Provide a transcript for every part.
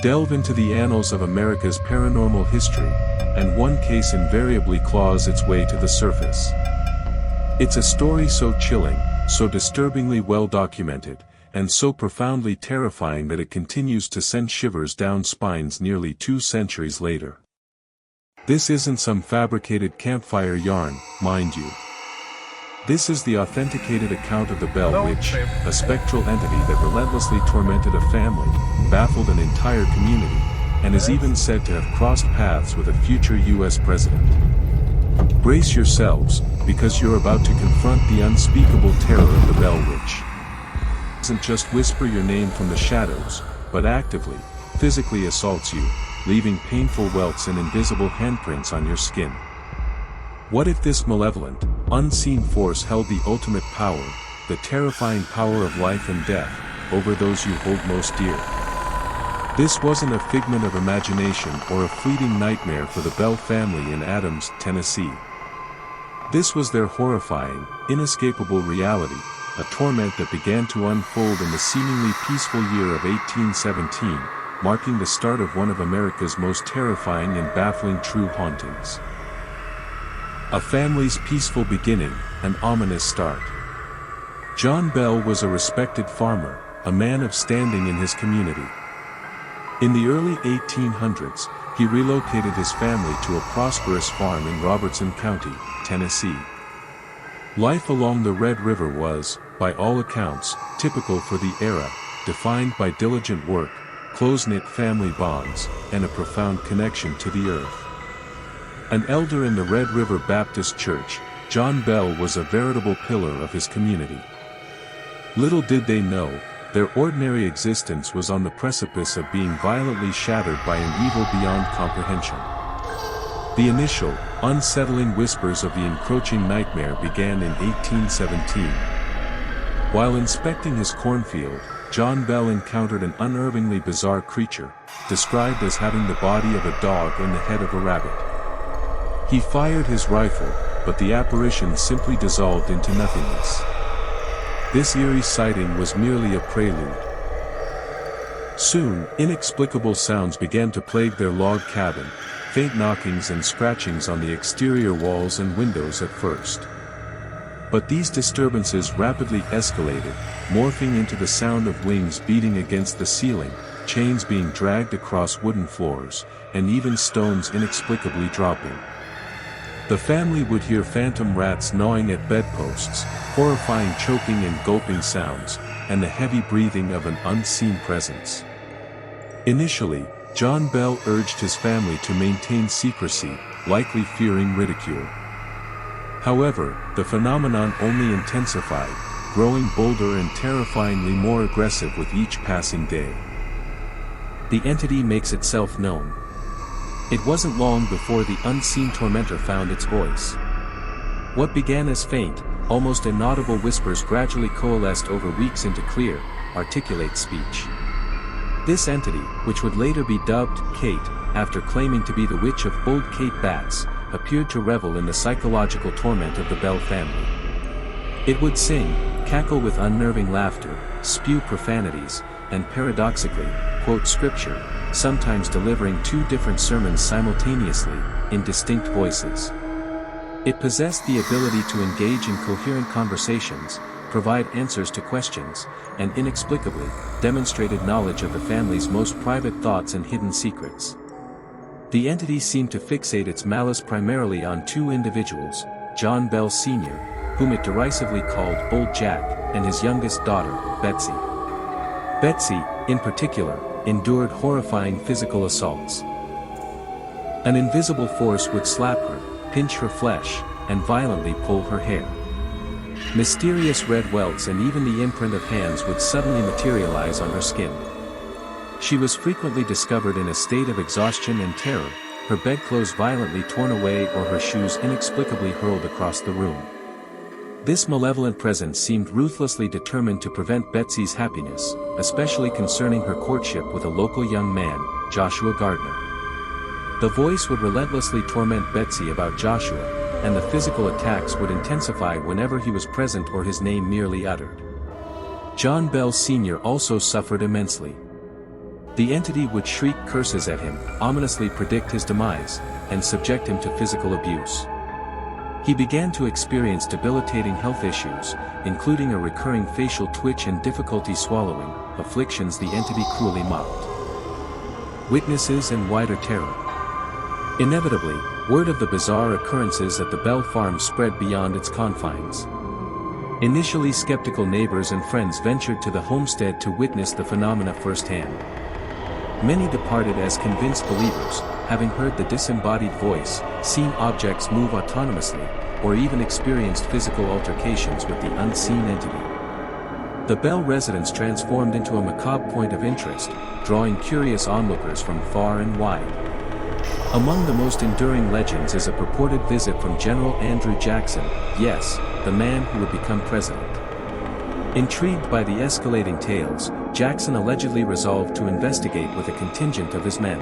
Delve into the annals of America's paranormal history, and one case invariably claws its way to the surface. It's a story so chilling, so disturbingly well documented, and so profoundly terrifying that it continues to send shivers down spines nearly 2 centuries later. This isn't some fabricated campfire yarn, mind you. This is the authenticated account of the Bell Witch, a spectral entity that relentlessly tormented a family, baffled an entire community, and is even said to have crossed paths with a future U.S. president. Brace yourselves, because you're about to confront the unspeakable terror of the Bell Witch. It doesn't just whisper your name from the shadows, but actively, physically assaults you, leaving painful welts and invisible handprints on your skin. What if this malevolent, unseen force held the ultimate power, the terrifying power of life and death, over those you hold most dear? This wasn't a figment of imagination or a fleeting nightmare for the Bell family in Adams, Tennessee. This was their horrifying, inescapable reality, a torment that began to unfold in the seemingly peaceful year of 1817, marking the start of one of America's most terrifying and baffling true hauntings. A family's peaceful beginning, an ominous start. John Bell was a respected farmer, a man of standing in his community. In the early 1800s, he relocated his family to a prosperous farm in Robertson County, Tennessee. Life along the Red River was, by all accounts, typical for the era, defined by diligent work, close-knit family bonds, and a profound connection to the earth. An elder in the Red River Baptist Church, John Bell was a veritable pillar of his community. Little did they know, their ordinary existence was on the precipice of being violently shattered by an evil beyond comprehension. The initial, unsettling whispers of the encroaching nightmare began in 1817. While inspecting his cornfield, John Bell encountered an unnervingly bizarre creature, described as having the body of a dog and the head of a rabbit. He fired his rifle, but the apparition simply dissolved into nothingness. This eerie sighting was merely a prelude. Soon, inexplicable sounds began to plague their log cabin, faint knockings and scratchings on the exterior walls and windows at first. But these disturbances rapidly escalated, morphing into the sound of wings beating against the ceiling, chains being dragged across wooden floors, and even stones inexplicably dropping. The family would hear phantom rats gnawing at bedposts, horrifying choking and gulping sounds, and the heavy breathing of an unseen presence. Initially, John Bell urged his family to maintain secrecy, likely fearing ridicule. However, the phenomenon only intensified, growing bolder and terrifyingly more aggressive with each passing day. The entity makes itself known. It wasn't long before the unseen tormentor found its voice. What began as faint, almost inaudible whispers gradually coalesced over weeks into clear, articulate speech. This entity, which would later be dubbed Kate, after claiming to be the witch of Old Kate Bats, appeared to revel in the psychological torment of the Bell family. It would sing, cackle with unnerving laughter, spew profanities, and paradoxically, quote scripture, sometimes delivering 2 different sermons simultaneously, in distinct voices. It possessed the ability to engage in coherent conversations, provide answers to questions, and inexplicably, demonstrated knowledge of the family's most private thoughts and hidden secrets. The entity seemed to fixate its malice primarily on 2 individuals, John Bell Sr., whom it derisively called Old Jack, and his youngest daughter, Betsy. Betsy, in particular, endured horrifying physical assaults. An invisible force would slap her, pinch her flesh, and violently pull her hair. Mysterious red welts and even the imprint of hands would suddenly materialize on her skin. She was frequently discovered in a state of exhaustion and terror, her bedclothes violently torn away or her shoes inexplicably hurled across the room. This malevolent presence seemed ruthlessly determined to prevent Betsy's happiness, especially concerning her courtship with a local young man, Joshua Gardner. The voice would relentlessly torment Betsy about Joshua, and the physical attacks would intensify whenever he was present or his name merely uttered. John Bell Sr. also suffered immensely. The entity would shriek curses at him, ominously predict his demise, and subject him to physical abuse. He began to experience debilitating health issues, including a recurring facial twitch and difficulty swallowing, afflictions the entity cruelly mocked. Witnesses and wider terror. Inevitably, word of the bizarre occurrences at the Bell Farm spread beyond its confines. Initially skeptical neighbors and friends ventured to the homestead to witness the phenomena firsthand. Many departed as convinced believers, having heard the disembodied voice, seen objects move autonomously, or even experienced physical altercations with the unseen entity. The Bell residence transformed into a macabre point of interest, drawing curious onlookers from far and wide. Among the most enduring legends is a purported visit from General Andrew Jackson, yes, the man who would become president. Intrigued by the escalating tales, Jackson allegedly resolved to investigate with a contingent of his men.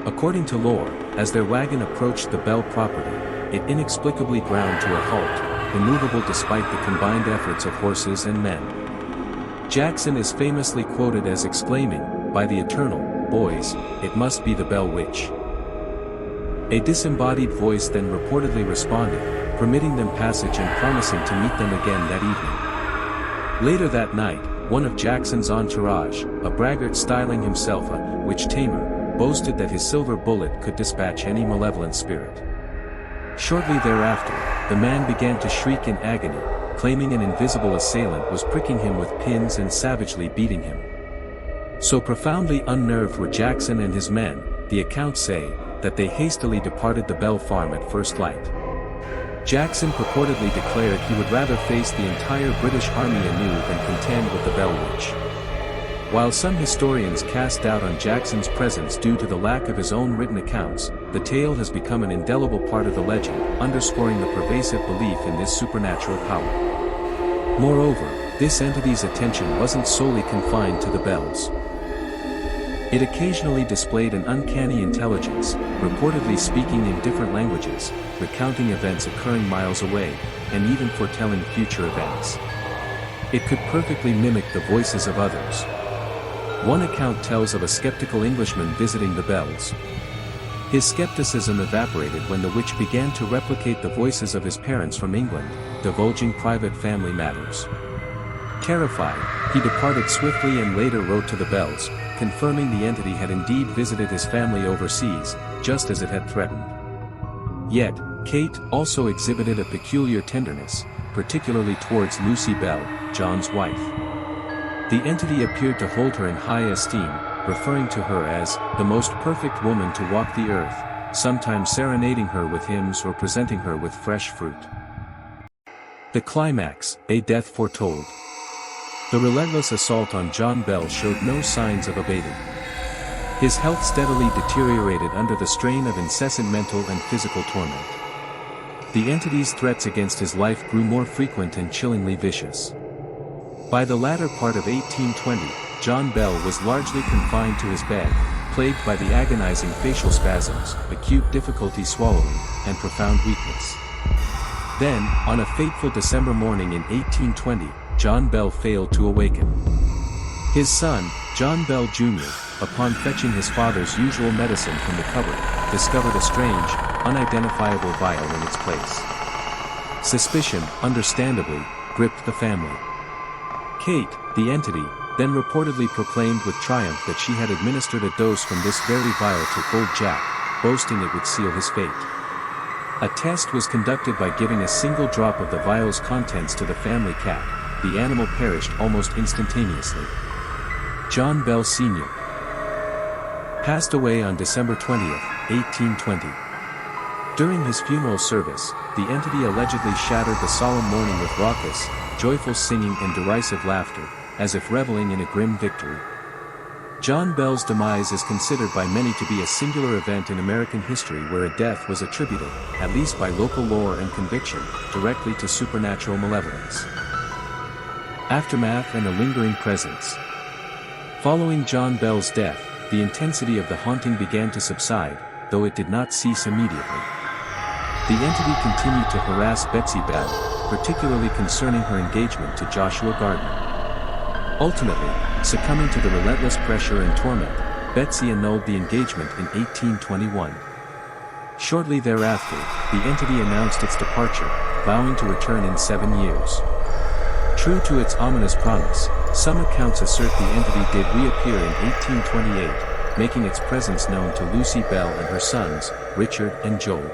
According to lore, as their wagon approached the Bell property, it inexplicably ground to a halt, immovable despite the combined efforts of horses and men. Jackson is famously quoted as exclaiming, "By the Eternal, boys, it must be the Bell Witch." A disembodied voice then reportedly responded, permitting them passage and promising to meet them again that evening. Later that night, one of Jackson's entourage, a braggart styling himself a witch tamer, boasted that his silver bullet could dispatch any malevolent spirit. Shortly thereafter, the man began to shriek in agony, claiming an invisible assailant was pricking him with pins and savagely beating him. So profoundly unnerved were Jackson and his men, the accounts say, that they hastily departed the Bell Farm at first light. Jackson purportedly declared he would rather face the entire British Army anew than contend with the Bell Witch. While some historians cast doubt on Jackson's presence due to the lack of his own written accounts, the tale has become an indelible part of the legend, underscoring the pervasive belief in this supernatural power. Moreover, this entity's attention wasn't solely confined to the bells. It occasionally displayed an uncanny intelligence, reportedly speaking in different languages, recounting events occurring miles away, and even foretelling future events. It could perfectly mimic the voices of others. One account tells of a skeptical Englishman visiting the Bells. His skepticism evaporated when the witch began to replicate the voices of his parents from England, divulging private family matters. Terrified, he departed swiftly and later wrote to the Bells, confirming the entity had indeed visited his family overseas, just as it had threatened. Yet, Kate also exhibited a peculiar tenderness, particularly towards Lucy Bell, John's wife. The entity appeared to hold her in high esteem, referring to her as the most perfect woman to walk the earth, sometimes serenading her with hymns or presenting her with fresh fruit. The climax, a death foretold. The relentless assault on John Bell showed no signs of abating. His health steadily deteriorated under the strain of incessant mental and physical torment. The entity's threats against his life grew more frequent and chillingly vicious. By the latter part of 1820, John Bell was largely confined to his bed, plagued by the agonizing facial spasms, acute difficulty swallowing, and profound weakness. Then, on a fateful December morning in 1820, John Bell failed to awaken. His son, John Bell Jr., upon fetching his father's usual medicine from the cupboard, discovered a strange, unidentifiable vial in its place. Suspicion, understandably, gripped the family. Kate, the entity, then reportedly proclaimed with triumph that she had administered a dose from this very vial to old Jack, boasting it would seal his fate. A test was conducted by giving a single drop of the vial's contents to the family cat. The animal perished almost instantaneously. John Bell Sr. passed away on December 20th, 1820. During his funeral service, the entity allegedly shattered the solemn mourning with raucous, joyful singing and derisive laughter, as if reveling in a grim victory. John Bell's demise is considered by many to be a singular event in American history where a death was attributed, at least by local lore and conviction, directly to supernatural malevolence. Aftermath and a lingering presence. Following John Bell's death, the intensity of the haunting began to subside, though it did not cease immediately. The entity continued to harass Betsy Bell, particularly concerning her engagement to Joshua Gardner. Ultimately, Succumbing to the relentless pressure and torment, Betsy annulled the engagement in 1821. Shortly thereafter, the entity announced its departure, vowing to return in 7 years. True to its ominous promise, some accounts assert the entity did reappear in 1828, making its presence known to Lucy Bell and her sons, Richard and Joel.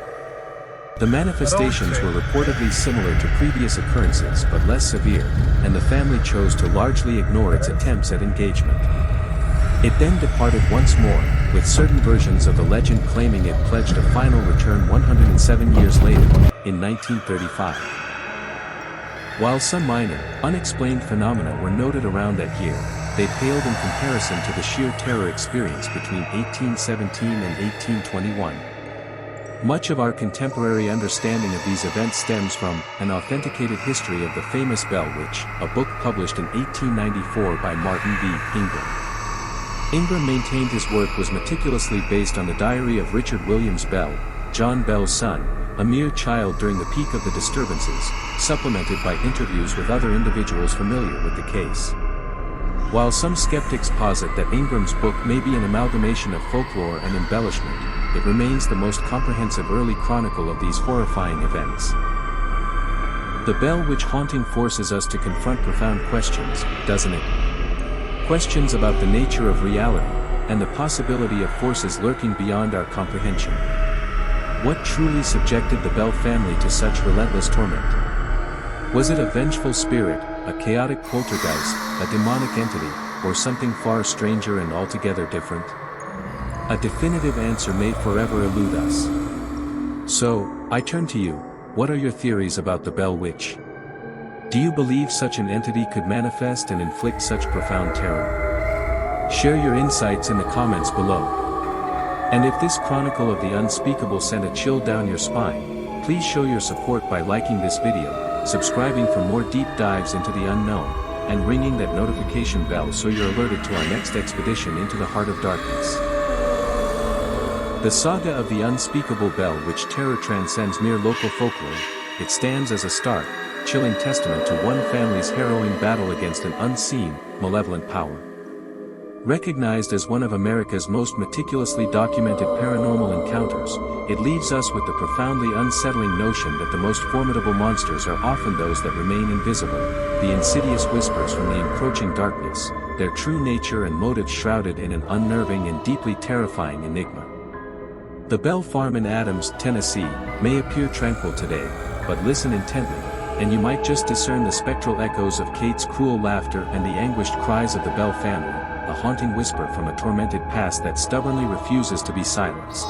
The manifestations were reportedly similar to previous occurrences but less severe, and the family chose to largely ignore its attempts at engagement. It then departed once more, with certain versions of the legend claiming it pledged a final return 107 years later, in 1935. While some minor, unexplained phenomena were noted around that year, they paled in comparison to the sheer terror experienced between 1817 and 1821. Much of our contemporary understanding of these events stems from an authenticated history of the famous Bell Witch, a book published in 1894 by Martin V. Ingram. Ingram maintained his work was meticulously based on the diary of Richard Williams Bell, John Bell's son, a mere child during the peak of the disturbances, supplemented by interviews with other individuals familiar with the case. While some skeptics posit that Ingram's book may be an amalgamation of folklore and embellishment, it remains the most comprehensive early chronicle of these horrifying events. The Bell Witch haunting forces us to confront profound questions, doesn't it? Questions about the nature of reality, and the possibility of forces lurking beyond our comprehension. What truly subjected the Bell family to such relentless torment? Was it a vengeful spirit, a chaotic poltergeist, a demonic entity, or something far stranger and altogether different? A definitive answer may forever elude us. So, I turn to you. What are your theories about the Bell Witch? Do you believe such an entity could manifest and inflict such profound terror? Share your insights in the comments below. And if this chronicle of the unspeakable sent a chill down your spine, please show your support by liking this video, subscribing for more deep dives into the unknown, and ringing that notification bell so you're alerted to our next expedition into the heart of darkness. The saga of the unspeakable Bell Witch terror transcends mere local folklore. It stands as a stark, chilling testament to one family's harrowing battle against an unseen, malevolent power. Recognized as one of America's most meticulously documented paranormal encounters, it leaves us with the profoundly unsettling notion that the most formidable monsters are often those that remain invisible, the insidious whispers from the encroaching darkness, their true nature and motives shrouded in an unnerving and deeply terrifying enigma. The Bell Farm in Adams, Tennessee, may appear tranquil today, but listen intently, and you might just discern the spectral echoes of Kate's cruel laughter and the anguished cries of the Bell family, a haunting whisper from a tormented past that stubbornly refuses to be silenced.